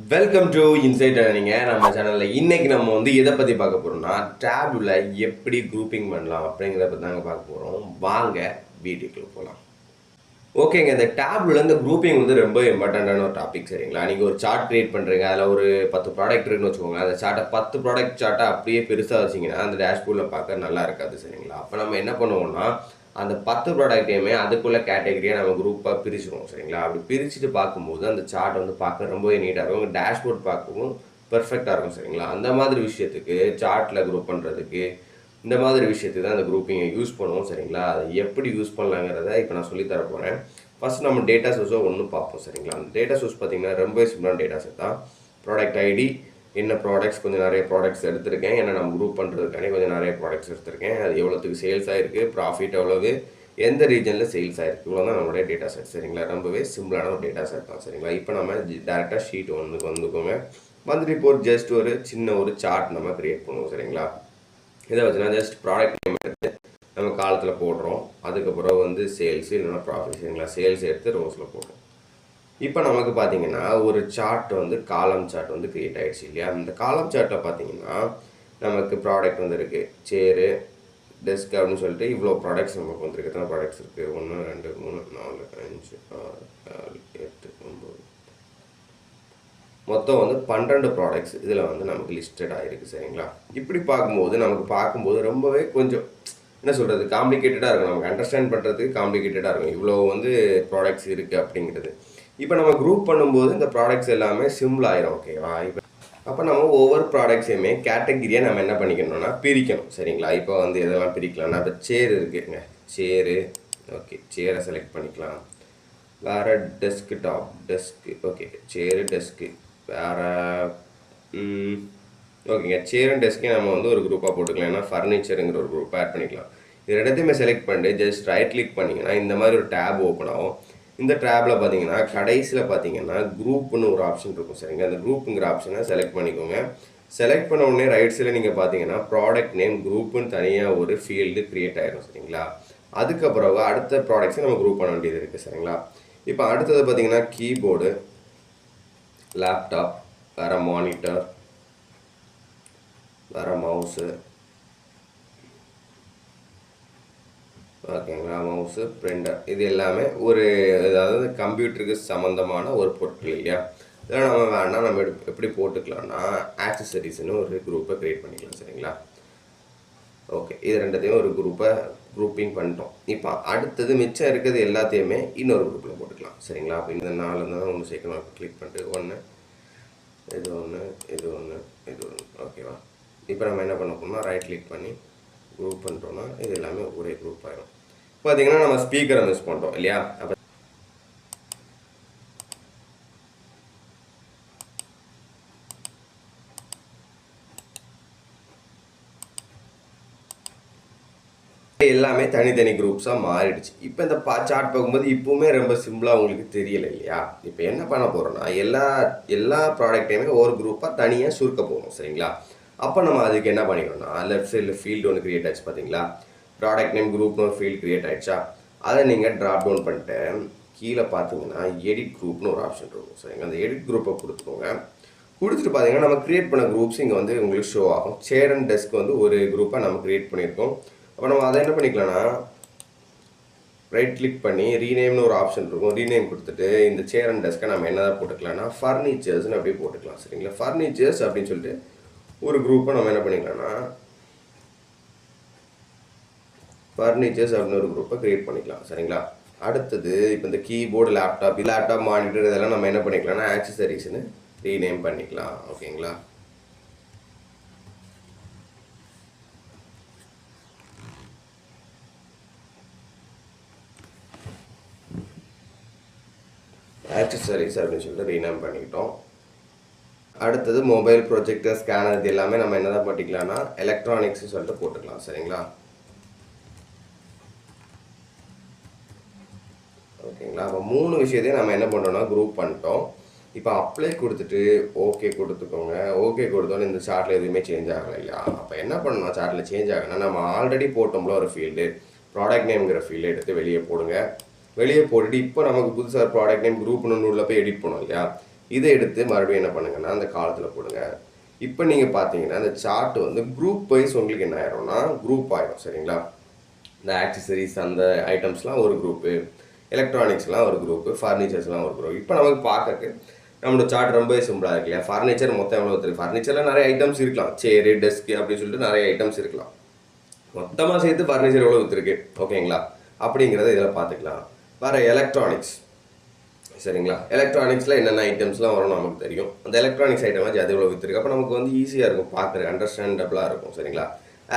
Welcome to inside learning. நம்ம சேனலில் இன்றைக்கி நம்ம வந்து எதை பற்றி பார்க்க போகிறோம்னா டேபில் எப்படி குரூப்பிங் பண்ணலாம் அப்படிங்கிறத பற்றி தாங்க பார்க்க போகிறோம். வாங்க வீடியோக்குள்ள போகலாம். ஓகேங்க, இந்த டேபில் இந்த குரூப்பிங் வந்து ரொம்ப இம்பார்ட்டண்ட்டான ஒரு டாபிக். சரிங்களா, நீங்கள் ஒரு சார்ட் க்ரியேட் பண்ணுறீங்க, அதில் ஒரு 10 ப்ராடக்ட் இருக்குன்னு வச்சுக்கோங்க. அந்த சார்ட்டை 10 ப்ராடக்ட் சார்ட்டை அப்படியே பெருசாக வச்சிங்கன்னா அந்த டேஷ்போர்டில் பார்க்க நல்லா இருக்காது. சரிங்களா, அப்போ நம்ம என்ன பண்ணுவோம்னா அந்த 10 ப்ராடக்ட்டையுமே அதுக்குள்ளே கேட்டகரியாக நம்ம குரூப்பாக பிரிச்சுருவோம். சரிங்களா, அப்படி பிரிச்சுட்டு பார்க்கும்போது அந்த சார்ட் வந்து பார்க்க ரொம்பவே நீட்டாக இருக்கும், டேஷ்போர்ட் பார்க்கவும் பெர்ஃபெக்டாக இருக்கும். சரிங்களா, அந்த மாதிரி விஷயத்துக்கு சார்ட்டில் குரூப் பண்ணுறதுக்கு இந்த மாதிரி விஷயத்துக்கு தான் அந்த குரூப்பிங்கை யூஸ் பண்ணுவோம். சரிங்களா, அதை எப்படி யூஸ் பண்ணலாங்கிறத இப்போ நான் சொல்லித்தர போகிறேன். ஃபஸ்ட் நம்ம டேட்டா சோர்ஸை ஒன்று பார்ப்போம். சரிங்களா, அந்த டேட்டா சோர்ஸ் பார்த்திங்கன்னா ரொம்ப சிம்பிளான டேட்டா செட் தான். ப்ராடக்ட் ஐடி, என்ன ப்ராடக்ட்ஸ், கொஞ்சம் நிறைய ப்ராடக்ட்ஸ் எடுத்திருக்கேன், ஏன்னா நம்ம குரூப் பண்ணுறதுக்கானே கொஞ்சம் நிறைய ப்ராடக்ட்ஸ் எடுத்திருக்கேன், அது எவ்வளோத்துக்கு சேல்ஸ் ஆகிருக்கு, ப்ராஃபிட் எவ்வளவு, எந்த ரீஜனில் சேல்ஸ் ஆகிருக்கு, இவ்வளோ தான் நம்மளுடைய டேட்டா செட். சரிங்களா, ரொம்பவே சிம்பிளான ஒரு டேட்டா செட் தான். சரிங்களா, இப்போ நம்ம டேரெக்டாக ஷீட் ஒன்றுக்கு வந்துக்கோங்க. வந்துட்டு இப்போ ஒரு ஜஸ்ட் ஒரு சின்ன ஒரு சார்ட் நம்ம க்ரியேட் பண்ணுவோம். சரிங்களா, இதை வச்சுன்னா ஜஸ்ட் ப்ராடக்ட் நேம் எடுத்து நம்ம காலத்தில் போடுறோம். அதுக்கப்புறம் வந்து சேல்ஸ் இல்லைன்னா ப்ராஃபிட். சரிங்களா, சேல்ஸ் எடுத்து ரோஸில் போடுறோம். இப்போ நமக்கு பார்த்தீங்கன்னா ஒரு சார்ட் வந்து காலம் சார்ட் வந்து க்ரியேட் ஆகிடுச்சு இல்லையா. இந்த காலம் சார்ட்டில் பார்த்தீங்கன்னா நமக்கு ப்ராடக்ட் வந்து இருக்குது, சேரு, டெஸ்க் அப்படின்னு சொல்லிட்டு இவ்வளோ ப்ராடக்ட்ஸ் நமக்கு வந்துருக்கு. எத்தனை ப்ராடக்ட்ஸ் இருக்குது? 1 2 3 4 5 6 7 8 9, மொத்தம் வந்து 12 ப்ராடக்ட்ஸ் இதில் வந்து நமக்கு லிஸ்டட் ஆகிருக்கு. சரிங்களா, இப்படி பார்க்கும்போது ரொம்பவே கொஞ்சம் என்ன சொல்கிறது, காம்ப்ளிகேட்டடாக இருக்கும். நமக்கு அண்டர்ஸ்டாண்ட் பண்ணுறதுக்கு காம்ப்ளிகேட்டடாக இருக்கும், இவ்வளோ வந்து ப்ராடக்ட்ஸ் இருக்குது அப்படிங்கிறது. இப்போ நம்ம குரூப் பண்ணும்போது இந்த ப்ராடக்ட்ஸ் எல்லாமே சிம்பிள் ஆயிரும். ஓகேவா, இப்போ அப்போ நம்ம ஒவ்வொரு ப்ராடக்ட்ஸையுமே கேட்டகிரியாக நம்ம என்ன பண்ணிக்கணும்னா பிரிக்கணும். சரிங்களா, இப்போ வந்து எதெல்லாம் பிரிக்கலாம்னா இப்போ சேர் இருக்குங்க, சேரு, ஓகே, சேரை செலக்ட் பண்ணிக்கலாம். வேறு டெஸ்க்கு, ஓகே, சேரு டெஸ்க்கு, வேறு ஓகேங்க, சேர் அண்ட் டெஸ்க்கே நம்ம வந்து ஒரு குரூப்பாக போட்டுக்கலாம், ஏன்னா ஃபர்னிச்சருங்கிற ஒரு குரூப்பாக ஆட் பண்ணிக்கலாம். இது ரெண்டுத்தையுமே செலக்ட் பண்ணிட்டு ஜஸ்ட் ரைட் கிளிக் பண்ணிங்கன்னா இந்த மாதிரி ஒரு டேப் ஓப்பன் ஆகும். இந்த டேப்பில் பார்த்தீங்கன்னா கடைசியில் பார்த்தீங்கன்னா குரூப்னு ஒரு ஆப்ஷன் இருக்கும். சரிங்க, அந்த குரூப்புங்கிற ஆப்ஷனை செலக்ட் பண்ணிக்கோங்க. செலக்ட் பண்ண உடனே ரைட் சைடில் நீங்கள் பார்த்தீங்கன்னா ப்ராடக்ட் நேம் குரூப்புன்னு தனியாக ஒரு ஃபீல்டு க்ரியேட் ஆகிடும். சரிங்களா, அதுக்கப்புறம் அடுத்த ப்ராடக்ட்ஸை நம்ம குரூப் பண்ண வேண்டியது இருக்குது. சரிங்களா, இப்போ அடுத்தது பார்த்தீங்கன்னா கீபோர்டு, லேப்டாப், வேறு மானிட்டர், வேறு மவுஸு, ஓகேங்களா, மவுஸு, பிரிண்டர், இது எல்லாமே ஒரு அதாவது கம்ப்யூட்டருக்கு சம்மந்தமான ஒரு பொருட்கள் இல்லையா. இதெல்லாம் நம்ம வேணால் நம்ம எப்படி போட்டுக்கலாம்னா ஆக்சசரிஸ்னு ஒரு குரூப்பை க்ரியேட் பண்ணிக்கலாம். சரிங்களா, ஓகே, இது ரெண்டத்தையும் ஒரு குரூப்பிங் பண்ணிட்டோம். இப்போ அடுத்தது மிச்சம் இருக்கிறது எல்லாத்தையுமே இன்னொரு குரூப்பில் போட்டுக்கலாம். சரிங்களா, அப்போ இந்த 4 தான் ஒன்று சேர்க்கணும். கிளிக் பண்ணிட்டு ஒன்று, இது ஒன்று, இது ஒன்று, இது ஒன்று, ஓகேவா. இப்போ நம்ம என்ன பண்ண போகிறோம்னா ரைட் கிளிக் பண்ணி குரூப் பண்ணிட்டோம்னா இது எல்லாமே ஒரே குரூப் ஆகிடும். பார்த்தீங்கன்னா நம்ம ஸ்பீக்கரை மிஸ் பண்ணிட்டோம் இல்லையா. அப்போ எல்லாமே தனித்தனி குரூப்ஸாக மாறிடுச்சு. இப்போ இந்த சார்ட் பார்க்கும்போது இப்போவுமே ரொம்ப சிம்பிளாக உங்களுக்கு தெரியலை இல்லையா. இப்போ என்ன பண்ண போகிறோம்னா எல்லா ப்ராடக்டையுமே ஒரு குரூப்பாக தனியாக சுருக்க போகணும். சரிங்களா, அப்போ நம்ம அதுக்கு என்ன பண்ணிக்கணும்னா லெஃப்ட் சைடில் ஃபீல்டு ஒன்று க்ரியேட் ஆச்சு பார்த்தீங்களா, ப்ராடக்ட் நேம் குரூப்னு ஒரு ஃபீல்டு க்ரியேட் ஆகிடுச்சா. அதை நீங்கள் ட்ராப் டவுன் பண்ணிட்டு கீழே பார்த்தீங்கன்னா எடிட் குரூப்னு ஒரு ஆப்ஷன் இருக்கும். சரிங்க, அந்த எடிட் குரூப்பை கொடுத்துக்கோங்க. கொடுத்துட்டு பார்த்தீங்கன்னா நம்ம க்ரியேட் பண்ண குரூப்ஸ் இங்கே வந்து உங்களுக்கு ஷோ ஆகும். சேர் அண்ட் டெஸ்க் வந்து ஒரு குரூப்பாக நம்ம க்ரியேட் பண்ணியிருக்கோம். அப்போ நம்ம அதை என்ன பண்ணிக்கலாம்னா ரைட் கிளிக் பண்ணி ரீநேம்னு ஒரு ஆப்ஷன் இருக்கும். ரீநேம் கொடுத்துட்டு இந்த சேர் அண்ட் டெஸ்க்கை நம்ம என்ன தான் போட்டுக்கலாம்னா ஃபர்னிச்சர்ஸ்னு அப்படியே போட்டுக்கலாம். சரிங்களா, ஃபர்னிச்சர்ஸ் அப்படின்னு சொல்லிட்டு ஒரு குரூப்பை நம்ம என்ன பண்ணிக்கலாம்னா ஃபர்னிச்சர்ஸ் அப்படின்னு ஒரு குரூப்பை க்ரியேட் பண்ணிக்கலாம். சரிங்களா, அடுத்தது இப்போ இந்த கீபோர்டு, லேப்டாப், மானிட்டர் இதெல்லாம் நம்ம என்ன பண்ணிக்கலாம்னா ஆக்சசரிஸ்னு ரீநேம் பண்ணிக்கலாம். ஓகேங்களா, ஆக்சசரிஸ் அப்படின்னு சொல்லிட்டு ரீநேம் பண்ணிக்கிட்டோம். அடுத்தது மொபைல், ப்ரொஜெக்டர், ஸ்கேனர் இது எல்லாமே நம்ம என்ன தான் பண்ணிக்கலாம்னா எலக்ட்ரானிக்ஸ் சொல்லிட்டு போட்டுக்கலாம். சரிங்களா, ஓகேங்களா. அப்போ 3 விஷயத்தையும் நம்ம என்ன பண்ணுறோம்னா குரூப் பண்ணிட்டோம். இப்போ அப்ளை கொடுத்துட்டு ஓகே கொடுத்துக்கோங்க. ஓகே கொடுத்தோன்னு இந்த சார்ட்டில் எதுவுமே சேஞ்ச் ஆகலை இல்லையா. அப்போ என்ன பண்ணணும், சார்ட்டில் சேஞ்ச் ஆகணும்னா நம்ம ஆல்ரெடி போட்டோம்ல ஒரு ஃபீல்டு, ப்ராடக்ட் நேம்ங்கிற ஃபீல்டு எடுத்து வெளியே போடுங்க. வெளியே போட்டுட்டு இப்போ நமக்கு புதுசாக ப்ராடக்ட் நேம் குரூப்னு உள்ள போய் எடிட் பண்ணோம் இல்லையா. இதை எடுத்து மறுபடியும் என்ன பண்ணுங்கன்னா அந்த காலத்தில் போடுங்க. இப்போ நீங்கள் பார்த்தீங்கன்னா அந்த சார்ட் வந்து குரூப் வைஸ் உங்களுக்கு என்ன ஆயிரும்னா குரூப் ஆயிடும். சரிங்களா? இந்த ஆக்சசரிஸ் அந்த ஐட்டம்ஸ்லாம் ஒரு குரூப்பு, எலக்ட்ரானிக்ஸ்லாம் ஒரு குரூப்பு, ஃபர்னிச்சர்ஸ்லாம் ஒரு குரூப். இப்போ நமக்கு பார்க்கறதுக்கு நம்மளோட சார்ட் ரொம்பவே சிம்பிளாக இருக்கு இல்லையா? ஃபர்னிச்சர் மொத்தம் எவ்வளோ இருக்குது? ஃபர்னிச்சரில் நிறைய ஐட்டம்ஸ் இருக்கலாம், சேரு, டெஸ்க்கு அப்படின்னு சொல்லிட்டு நிறைய ஐட்டம்ஸ் இருக்கலாம். மொத்தமாக சேர்த்து ஃபர்னிச்சர் எவ்வளோ விற்றுருக்கு, ஓகேங்களா? அப்படிங்கிறத இதில் பார்த்துக்கலாம். வேறு எலக்ட்ரானிக்ஸ், சரிங்களா? எலக்ட்ரானிக்ஸில் என்னென்ன ஐட்டம்ஸ்லாம் வரும் நமக்கு தெரியும். அந்த எலக்ட்ரானிக்ஸ் ஐட்டம் வச்சு அது எவ்வளோ விற்றுருக்கு, அப்போ நமக்கு வந்து ஈஸியாக இருக்கும் பார்க்குறது, அண்டர்ஸ்டாண்டபிளாக இருக்கும். சரிங்களா?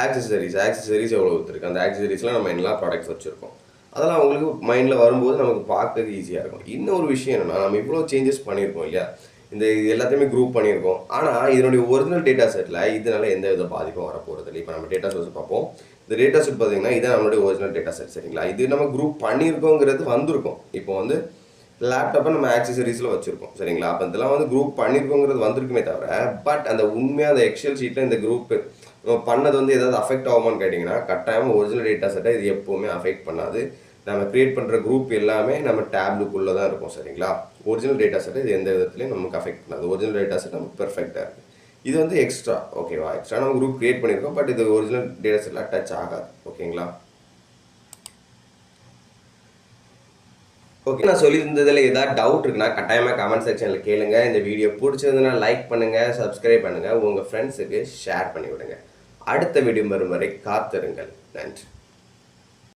ஆக்சசரிஸ் எவ்வளோ விற்றுருக்கு, அந்த ஆக்சசரிஸ்லாம் நம்ம என்ன ப்ராடக்ட்ஸ் வச்சுருக்கோம், அதெல்லாம் உங்களுக்கு மைண்டில் வரும்போது நமக்கு பார்க்கறதுக்கு ஈஸியாக இருக்கும். இன்னொரு விஷயம் என்னென்னா, நம்ம இவ்வளோ சேஞ்சஸ் பண்ணியிருக்கோம் இல்லையா? இந்த இது எல்லாத்தையுமே குரூப் பண்ணியிருக்கோம். ஆனால் இதனுடைய ஒரிஜினல் டேட்டா செட்டில் இதனால எந்த வித பாதிப்பும் வரப்போகிறது இல்லை. இப்போ நம்ம டேட்டா செட் பார்ப்போம். இந்த டேட்டா செட் பார்த்தீங்கன்னா இதான் நம்மளுடைய ஒரிஜினல் டேட்டா செட். சரிங்களா? இது நம்ம குரூப் பண்ணியிருக்கோங்கிறது வந்திருக்கும். இப்போ வந்து லேப்டாப்பை நம்ம ஆக்சசரிஸில் வச்சுருக்கோம். சரிங்களா? அப்போ இதெல்லாம் வந்து குரூப் பண்ணியிருக்கோங்கிறது வந்திருக்குமே தவிர, பட் அந்த உண்மையாக அந்த எக்ஸல் ஷீட்டில் இந்த குரூப் பண்ணது வந்து ஏதாவது அஃபெக்ட் ஆகுமான்னு கேட்டிங்கன்னா, கட்டாயமாக ஒரிஜினல் டேட்டா செட்டை இது எப்போவுமே அஃபெக்ட் பண்ணாது. நம்ம கிரியேட் பண்ணுற குரூப் எல்லாமே நம்ம டேப்லுக்குள்ளே தான் இருக்கும். சரிங்களா? ஒரிஜினல் டேட்டா செட்டை இது எந்த விதத்துலையும் நமக்கு அஃபெக்ட் பண்ணாது. ஒரிஜினல் டேட்டா செட் நமக்கு பெர்ஃபெக்டாக இருக்குது. இது வந்து எக்ஸ்ட்ரா, ஓகேவா? எக்ஸ்ட்ரா நம்ம குரூப் கிரியேட் பண்ணியிருக்கோம், பட் இது ஒரிஜினல் டேட்டா செட்டில் அட்டாச் ஆகாது. ஓகேங்களா? ஓகே, நான் சொல்லியிருந்ததில் ஏதாவது டவுட் இருக்குன்னா கட்டாயமாக கமெண்ட் செக்ஷனில் கேளுங்க. இந்த வீடியோ பிடிச்சிருந்ததுன்னா லைக் பண்ணுங்கள், சப்ஸ்கிரைப் பண்ணுங்கள், உங்கள் ஃப்ரெண்ட்ஸுக்கு ஷேர் பண்ணி விடுங்க. அடுத்த வீடியோ வரும் வரை காத்திருங்கள். நன்றி.